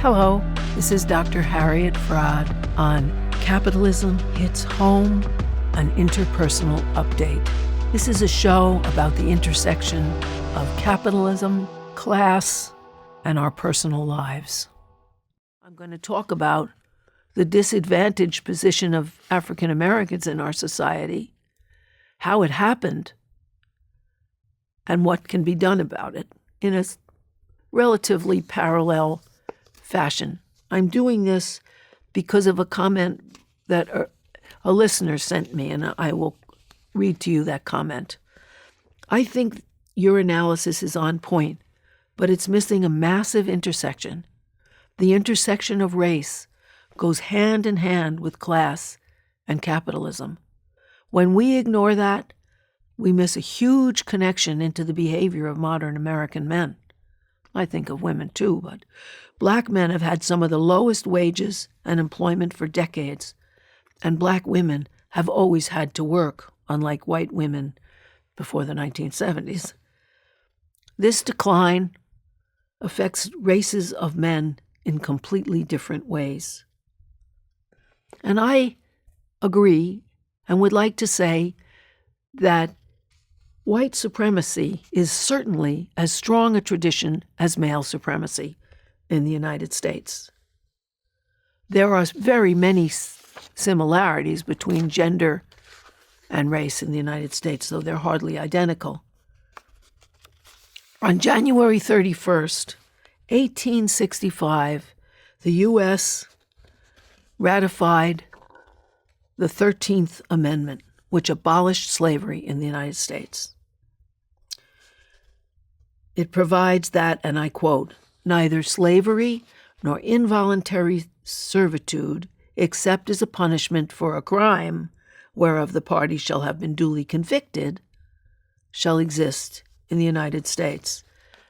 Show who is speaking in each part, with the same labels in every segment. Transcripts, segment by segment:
Speaker 1: Hello, this is Dr. Harriet Fraad on Capitalism Hits Home, an interpersonal update. This is a show about the intersection of capitalism, class, and our personal lives. I'm going to talk about the disadvantaged position of African Americans in our society, how it happened, and what can be done about it in a relatively parallel fashion. I'm doing this because of a comment that a listener sent me, and I will read to you that comment. I think your analysis is on point, but it's missing a massive intersection. The intersection of race goes hand in hand with class and capitalism. When we ignore that, we miss a huge connection into the behavior of modern American men. I think of women too, but Black men have had some of the lowest wages and employment for decades, and Black women have always had to work, unlike white women before the 1970s. This decline affects races of men in completely different ways. And I agree and would like to say that white supremacy is certainly as strong a tradition as male supremacy in the United States. There are very many similarities between gender and race in the United States, though they're hardly identical. On January 31st, 1865, the U.S. ratified the 13th Amendment, which abolished slavery in the United States. It provides that, and I quote, "Neither slavery nor involuntary servitude, except as a punishment for a crime whereof the party shall have been duly convicted, shall exist in the United States."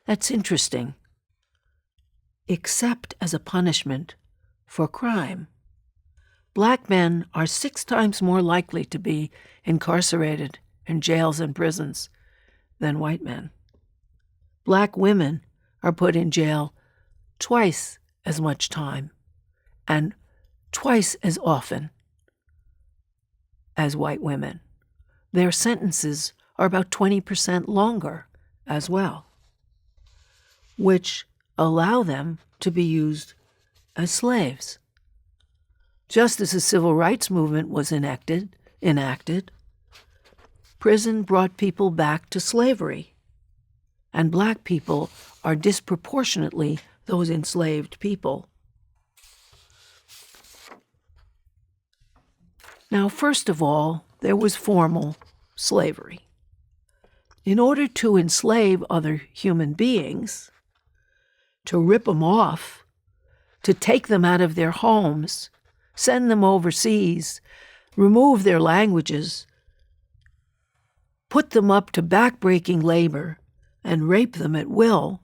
Speaker 1: That's interesting. Except as a punishment for crime. Black men are 6 times more likely to be incarcerated in jails and prisons than white men. Black women are put in jail twice as much time and twice as often as white women. Their sentences are about 20% longer as well, which allow them to be used as slaves. Just as the civil rights movement was enacted, prison brought people back to slavery, and Black people are disproportionately those enslaved people. Now, first of all, there was formal slavery. In order to enslave other human beings, to rip them off, to take them out of their homes, send them overseas, remove their languages, put them up to backbreaking labor, and rape them at will,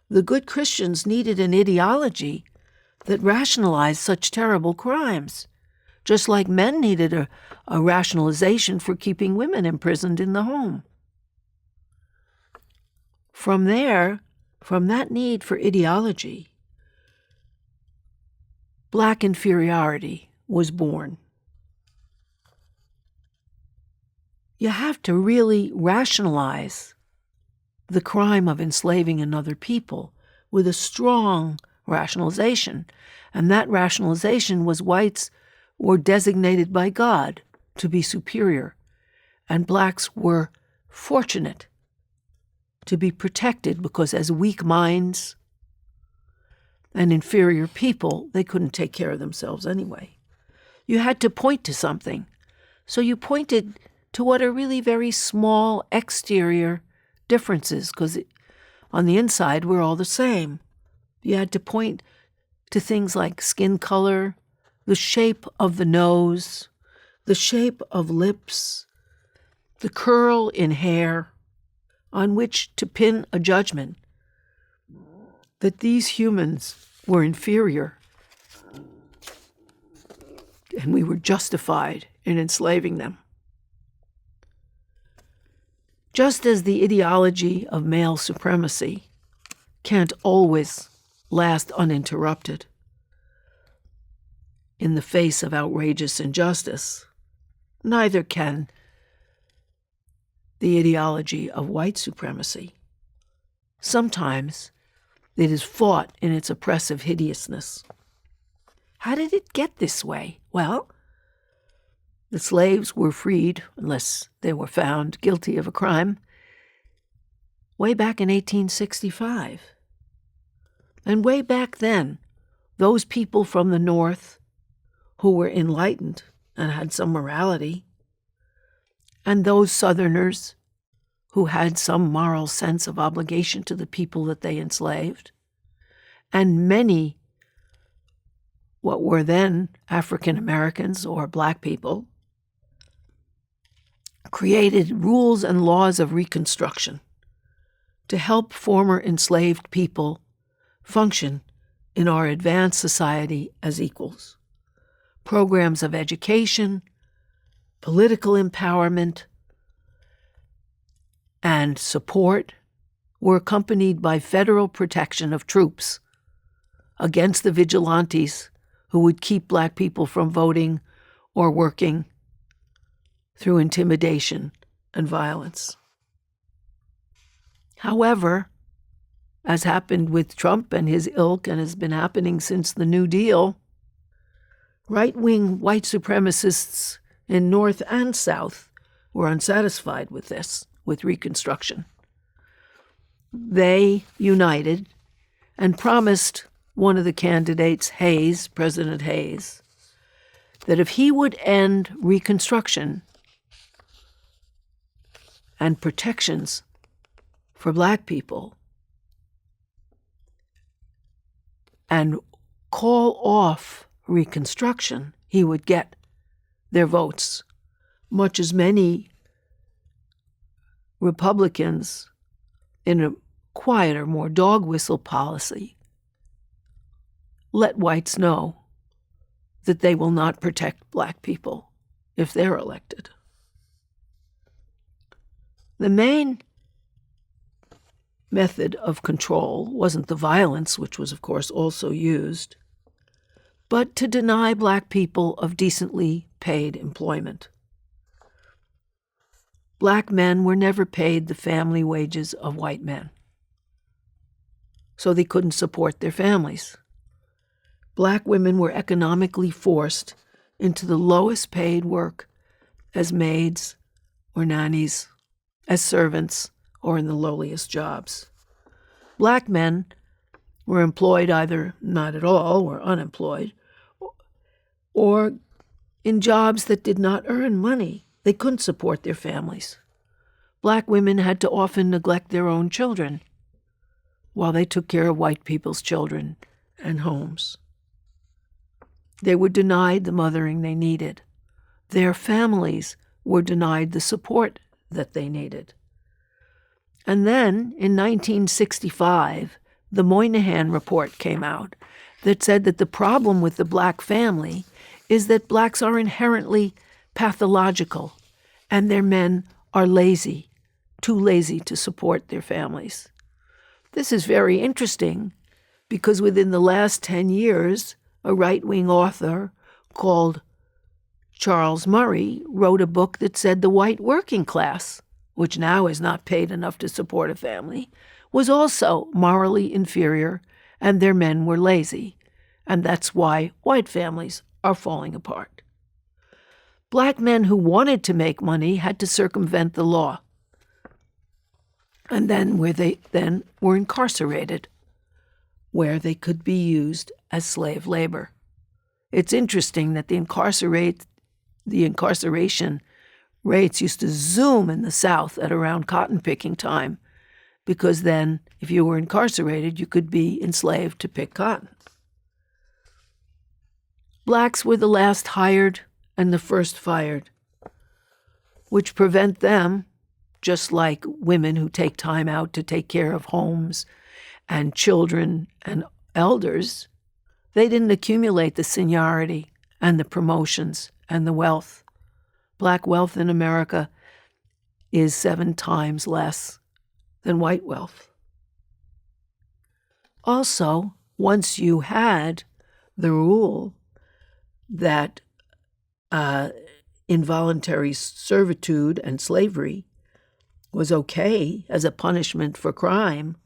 Speaker 1: the good Christians needed an ideology that rationalized such terrible crimes, just like men needed a rationalization for keeping women imprisoned in the home. From that need for ideology, Black inferiority was born. You have to really rationalize the crime of enslaving another people with a strong rationalization, and that rationalization was whites were designated by God to be superior, and Blacks were fortunate to be protected because as weak minds and inferior people, they couldn't take care of themselves anyway. You had to point to something, so you pointed to what are really very small exterior differences, because on the inside we're all the same. You had to point to things like skin color, the shape of the nose, the shape of lips, the curl in hair, on which to pin a judgment that these humans were inferior and we were justified in enslaving them. Just as the ideology of male supremacy can't always last uninterrupted in the face of outrageous injustice. Neither can the ideology of white supremacy. Sometimes it is fought in its oppressive hideousness. How did it get this way? Well, the slaves were freed, unless they were found guilty of a crime, way back in 1865. And way back then, those people from the North who were enlightened and had some morality, and those Southerners who had some moral sense of obligation to the people that they enslaved, and many what were then African Americans or black people, created rules and laws of Reconstruction to help former enslaved people function in our advanced society as equals. Programs of education, political empowerment, and support were accompanied by federal protection of troops against the vigilantes who would keep black people from voting or working through intimidation and violence. However, as happened with Trump and his ilk and has been happening since the New Deal, right-wing white supremacists in North and South were unsatisfied with this, with Reconstruction. They united and promised one of the candidates, Hayes, President Hayes, that if he would end Reconstruction and protections for black people and call off Reconstruction, he would get their votes, much as many Republicans in a quieter, more dog whistle policy let whites know that they will not protect black people if they're elected. The main method of control wasn't the violence, which was, of course, also used, but to deny black people of decently paid employment. Black men were never paid the family wages of white men, so they couldn't support their families. Black women were economically forced into the lowest paid work as maids or nannies, as servants, or in the lowliest jobs. Black men were employed either not at all or unemployed, or in jobs that did not earn money. They couldn't support their families. Black women had to often neglect their own children while they took care of white people's children and homes. They were denied the mothering they needed. Their families were denied the support that they needed. And then, in 1965, the Moynihan Report came out that said that the problem with the black family is that blacks are inherently pathological and their men are lazy, too lazy to support their families. This is very interesting because within the last 10 years, a right-wing author called Charles Murray wrote a book that said the white working class, which now is not paid enough to support a family, was also morally inferior and their men were lazy. And that's why white families are falling apart. Black men who wanted to make money had to circumvent the law. And then were incarcerated, where they could be used as slave labor. It's interesting that the incarceration rates used to zoom in the South at around cotton picking time, because then, if you were incarcerated, you could be enslaved to pick cotton. Blacks were the last hired and the first fired, which prevent them, just like women who take time out to take care of homes and children and elders, they didn't accumulate the seniority and the promotions and the wealth. Black wealth in America is 7 times less than white wealth. Also, once you had the rule that involuntary servitude and slavery was okay as a punishment for crime,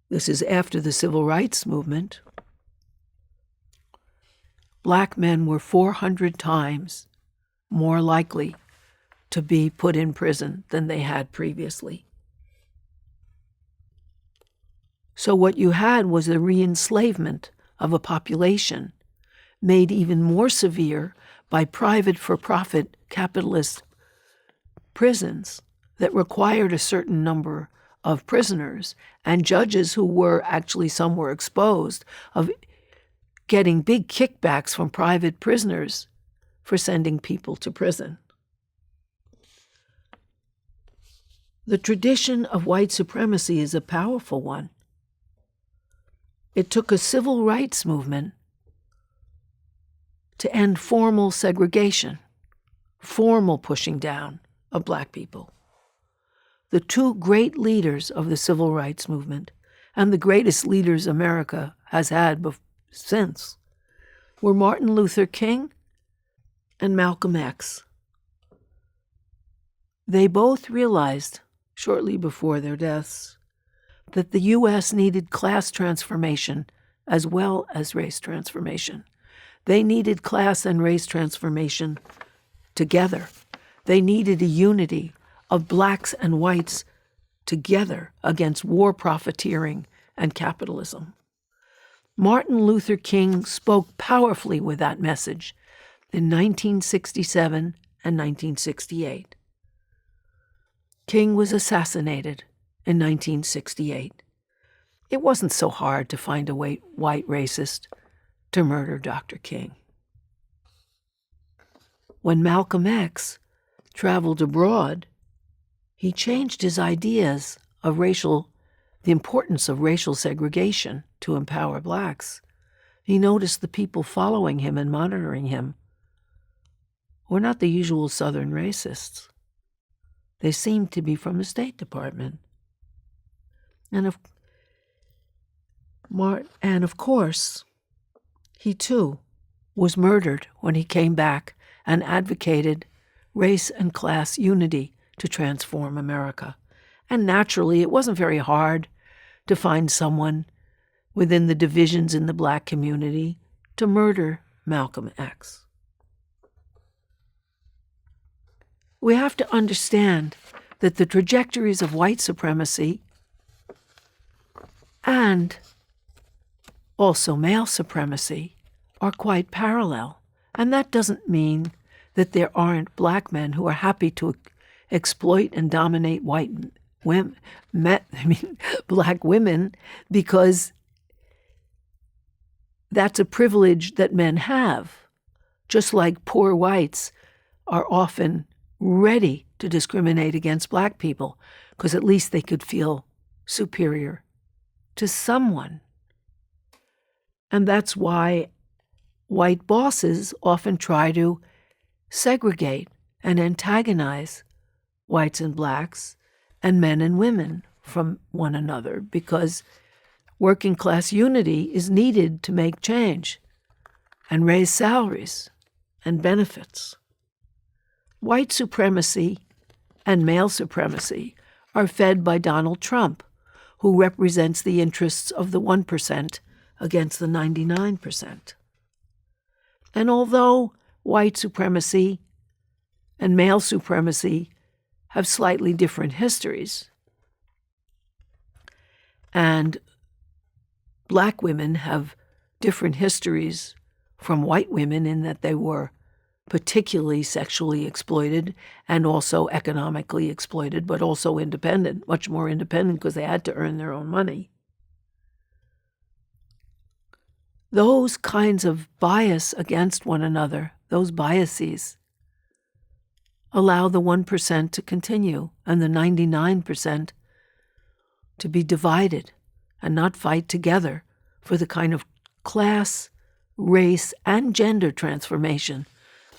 Speaker 1: this is after the Civil Rights Movement, black men were 400 times more likely to be put in prison than they had previously. So what you had was the re-enslavement of a population made even more severe by private for-profit capitalist prisons that required a certain number of prisoners, and judges who were actually, some were exposed of getting big kickbacks from private prisoners for sending people to prison. The tradition of white supremacy is a powerful one. It took a civil rights movement to end formal segregation, formal pushing down of black people. The two great leaders of the civil rights movement, and the greatest leaders America has had since, were Martin Luther King and Malcolm X. They both realized, shortly before their deaths, that the U.S. needed class transformation as well as race transformation. They needed class and race transformation together. They needed a unity of blacks and whites together against war profiteering and capitalism. Martin Luther King spoke powerfully with that message in 1967 and 1968. King was assassinated in 1968. It wasn't so hard to find a white racist to murder Dr. King. When Malcolm X traveled abroad, he changed his ideas of the importance of racial segregation to empower blacks. He noticed the people following him and monitoring him were not the usual Southern racists. They seemed to be from the State Department. And of course, he too was murdered when he came back and advocated race and class unity to transform America. And naturally, it wasn't very hard to find someone within the divisions in the black community to murder Malcolm X. We have to understand that the trajectories of white supremacy and also male supremacy are quite parallel. And that doesn't mean that there aren't black men who are happy to exploit and dominate black women, because that's a privilege that men have. Just like poor whites are often ready to discriminate against black people because at least they could feel superior to someone. And that's why white bosses often try to segregate and antagonize whites and blacks and men and women from one another, because working class unity is needed to make change and raise salaries and benefits. White supremacy and male supremacy are fed by Donald Trump, who represents the interests of the 1% against the 99%. And although white supremacy and male supremacy have slightly different histories, and black women have different histories from white women in that they were particularly sexually exploited and also economically exploited, but also independent, much more independent because they had to earn their own money. Those kinds of bias against one another, those biases, allow the 1% to continue and the 99% to be divided and not fight together for the kind of class, race, and gender transformation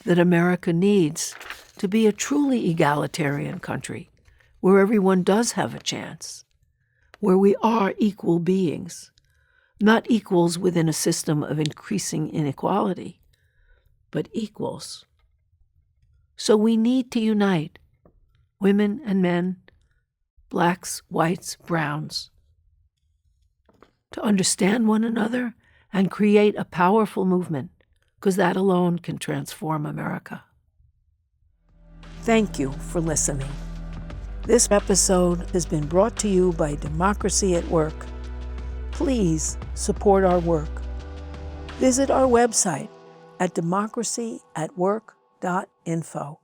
Speaker 1: that America needs to be a truly egalitarian country where everyone does have a chance, where we are equal beings, not equals within a system of increasing inequality, but equals. So we need to unite, women and men, blacks, whites, browns, to understand one another and create a powerful movement, because that alone can transform America. Thank you for listening. This episode has been brought to you by Democracy at Work. Please support our work. Visit our website at democracyatwork.info.